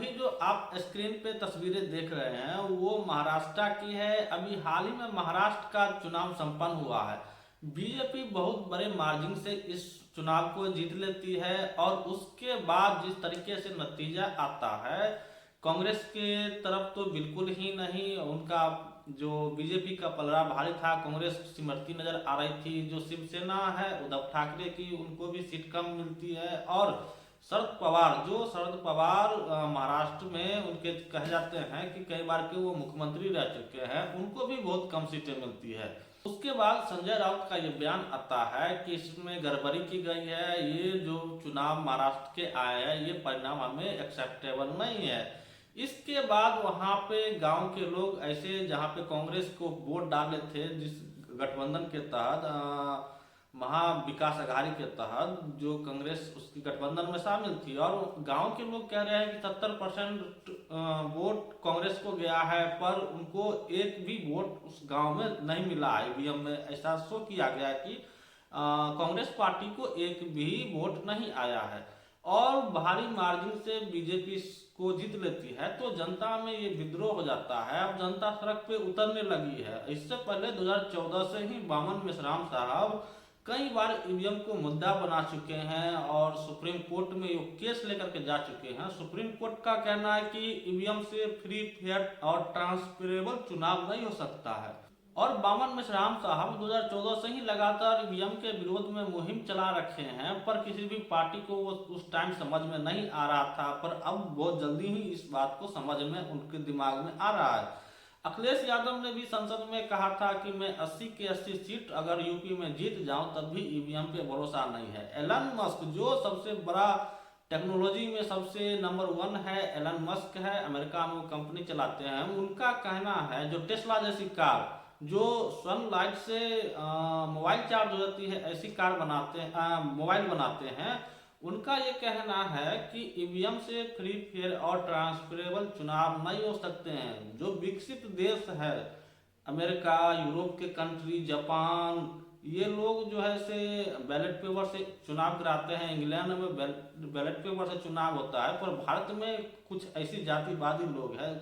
अभी जो आप स्क्रीन पे तस्वीरें देख रहे हैं वो महाराष्ट्र की है। अभी हाल ही में महाराष्ट्र का चुनाव संपन्न हुआ है। बीजेपी बहुत बड़े मार्जिन से इस चुनाव को जीत लेती है और उसके बाद जिस तरीके से नतीजा आता है, कांग्रेस के तरफ तो बिल्कुल ही नहीं। उनका जो बीजेपी का पलड़ा भारी था, कांग्रेस सिमरती नजर आ रही थी। जो शिवसेना है उद्धव ठाकरे की, उनको भी सीट कम मिलती है। और शरद पवार महाराष्ट्र में उनके कहे जाते हैं कि कई बार के वो मुख्यमंत्री रह चुके हैं, उनको भी बहुत कम सीटें मिलती है। उसके बाद संजय राउत का ये बयान आता है कि इसमें गड़बड़ी की गई है, ये जो चुनाव महाराष्ट्र के आए हैं ये परिणाम हमें एक्सेप्टेबल नहीं है। इसके बाद वहां पे गांव के लोग ऐसे, जहां पे कांग्रेस को वोट डाले थे जिस गठबंधन के तहत, महा विकास अघाड़ी के तहत, जो कांग्रेस उसकी गठबंधन में शामिल थी, और गांव के लोग कह रहे हैं कि 70% वोट कांग्रेस को गया है, पर उनको एक भी वोट उस गांव में नहीं मिला है। ईवीएम में ऐसा शो किया गया है कि कांग्रेस पार्टी को एक भी वोट नहीं आया है और भारी मार्जिन से बीजेपी को जीत लेती है, तो जनता में ये विद्रोह हो जाता है। अब जनता सड़क पे उतरने लगी है। इससे पहले 2014 से ही बामन मेश्राम साहब कई बार ईवीएम को मुद्दा बना चुके हैं और सुप्रीम कोर्ट में ये केस लेकर के जा चुके हैं। सुप्रीम कोर्ट का कहना है कि ईवीएम से फ्री, फेयर और ट्रांसपेरेबल चुनाव नहीं हो सकता है। और बामन मेश्राम साहब 2014 से ही लगातार ईवीएम के विरोध में मुहिम चला रखे हैं, पर किसी भी पार्टी को वो उस टाइम समझ में नहीं आ रहा था, पर अब बहुत जल्दी ही इस बात को समझ में उनके दिमाग में आ रहा है। अखिलेश यादव ने भी संसद में कहा था कि मैं 80 के 80 सीट अगर यूपी में जीत जाऊं तब भी ईवीएम पे भरोसा नहीं है। एलन मस्क, जो सबसे बड़ा टेक्नोलॉजी में सबसे नंबर 1 है, एलन मस्क है, अमेरिका में वो कंपनी चलाते हैं। उनका कहना है जो टेस्ला जैसी कार, जो सनलाइट से मोबाइल चार्ज हो जाती है, ऐसी कार बनाते हैं, मोबाइल बनाते हैं। उनका ये कहना है कि ईवीएम से फ्री, फेयर और ट्रांसपेरेबल चुनाव नहीं हो सकते हैं। जो विकसित देश है, अमेरिका, यूरोप के कंट्री, जापान, ये लोग जो है से बैलेट पेपर से चुनाव कराते हैं। इंग्लैंड में बैलेट पेपर से चुनाव होता है, पर भारत में कुछ ऐसी जातिवादी लोग हैं,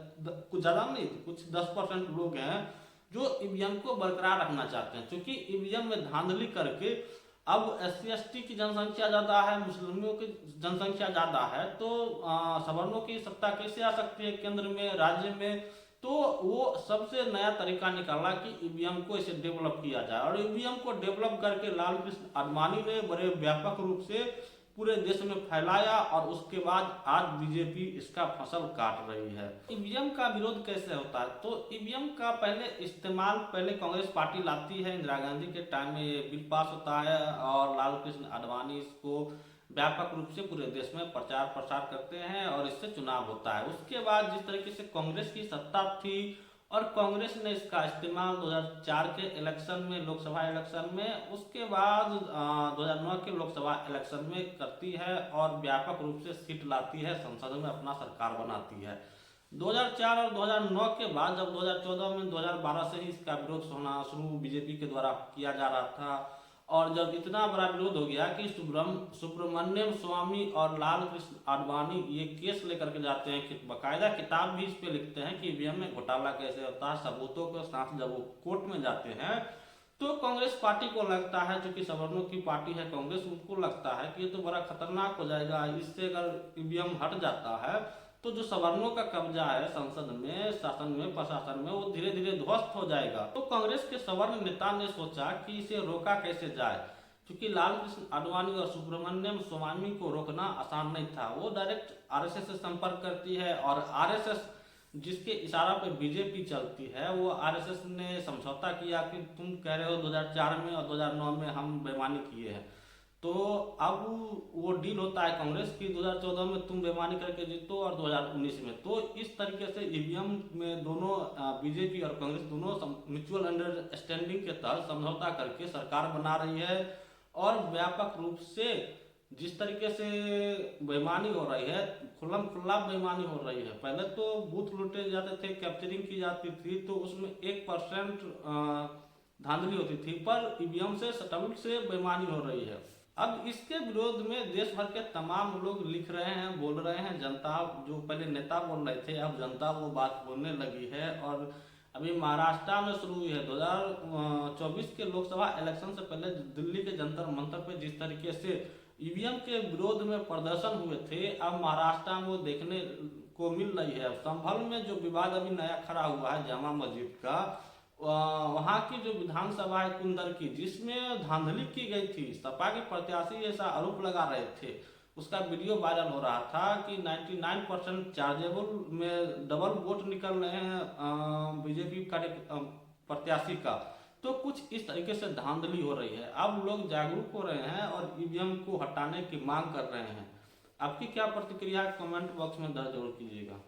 कुछ ज़्यादा नहीं, कुछ 10% लोग हैं जो ईवीएम को बरकरार रखना चाहते हैं। क्योंकि ईवीएम में धांधली करके अब SC ST की जनसंख्या ज्यादा है, मुस्लिमों की जनसंख्या ज्यादा है, तो सवर्णों की सत्ता कैसे आ सकती है केंद्र में, राज्य में। तो वो सबसे नया तरीका निकाला कि ईवीएम को इसे डेवलप किया जाए, और ईवीएम को डेवलप करके लाल कृष्ण आडवाणी ने बड़े व्यापक रूप से पूरे देश में फैलाया, और उसके बाद आज बीजेपी इसका फसल काट रही है। ईवीएम का विरोध कैसे होता है? तो ईवीएम का पहले कांग्रेस पार्टी लाती है, इंदिरा गांधी के टाइम में ये बिल पास होता है और लाल कृष्ण आडवाणी इसको व्यापक रूप से पूरे देश में प्रचार प्रसार करते हैं और इससे चुनाव होता है। उसके बाद जिस तरीके से कांग्रेस की सत्ता थी और कांग्रेस ने इसका इस्तेमाल 2004 के इलेक्शन में, लोकसभा इलेक्शन में, उसके बाद 2009 के लोकसभा इलेक्शन में करती है और व्यापक रूप से सीट लाती है, संसद में अपना सरकार बनाती है। 2004 और 2009 के बाद जब 2014 में 2012 से ही इसका विरोध होना शुरू बीजेपी के द्वारा किया जा रहा था, और जब इतना बड़ा विरोध हो गया कि सुब्रमण्यम स्वामी और लाल कृष्ण आडवाणी ये केस लेकर के जाते हैं, कि बाकायदा किताब भी इस पे लिखते हैं कि ईवीएम में घोटाला कैसे होता है, सबूतों के साथ जब वो कोर्ट में जाते हैं, तो कांग्रेस पार्टी को लगता है, चूंकि सवर्णों की पार्टी है कांग्रेस, उनको लगता है कि ये तो बड़ा खतरनाक हो जाएगा, इससे अगर ईवीएम हट जाता है तो जो सवर्णों का कब्जा है संसद में, शासन में, प्रशासन में, वो धीरे धीरे ध्वस्त हो जाएगा। तो कांग्रेस के सवर्ण नेता ने सोचा कि इसे रोका कैसे जाए, क्योंकि लाल कृष्ण आडवाणी और सुब्रमण्यम स्वामी को रोकना आसान नहीं था। वो डायरेक्ट आरएसएस से संपर्क करती है, और आरएसएस जिसके इशारा पे बीजेपी चलती है, वो आरएसएस ने समझौता किया कि तुम कह रहे हो 2004 में और 2009 में हम बेईमानी किए हैं, तो अब वो डील होता है कांग्रेस की 2014 में तुम बेईमानी करके जीतो और 2019 में। तो इस तरीके से ईवीएम में दोनों बीजेपी और कांग्रेस दोनों म्यूचुअल अंडरस्टैंडिंग के तहत समझौता करके सरकार बना रही है, और व्यापक रूप से जिस तरीके से बेईमानी हो रही है, खुल्लम खुल्ला बेईमानी हो रही है। पहले तो बूथ लूटे जाते थे, कैप्चरिंग की जाती थी, तो उसमें 1% धांधली होती थी, पर ईवीएम से सटल से बेईमानी हो रही है। अब इसके विरोध में देश भर के तमाम लोग लिख रहे हैं, बोल रहे हैं। जनता, जो पहले नेता बोल रहे थे, अब जनता वो बात बोलने लगी है। और अभी महाराष्ट्र में शुरू हुई है 2024 के लोकसभा इलेक्शन से पहले दिल्ली के जंतर मंतर पे जिस तरीके से ईवीएम के विरोध में प्रदर्शन हुए थे, अब महाराष्ट्र में वो देखने को मिल रही है। संभल में जो विवाद अभी नया खड़ा हुआ है जामा मस्जिद का, वहाँ की जो विधानसभा है कुंदर की, जिसमें धांधली की गई थी, सपा के प्रत्याशी ऐसा आरोप लगा रहे थे, उसका वीडियो वायरल हो रहा था कि 99% चार्जेबल में डबल वोट निकल रहे हैं बीजेपी का प्रत्याशी का। तो कुछ इस तरीके से धांधली हो रही है। अब लोग जागरूक हो रहे हैं और ईवीएम को हटाने की मांग कर रहे हैं। आपकी क्या प्रतिक्रिया है, कमेंट बॉक्स में दर्ज जरूर कीजिएगा।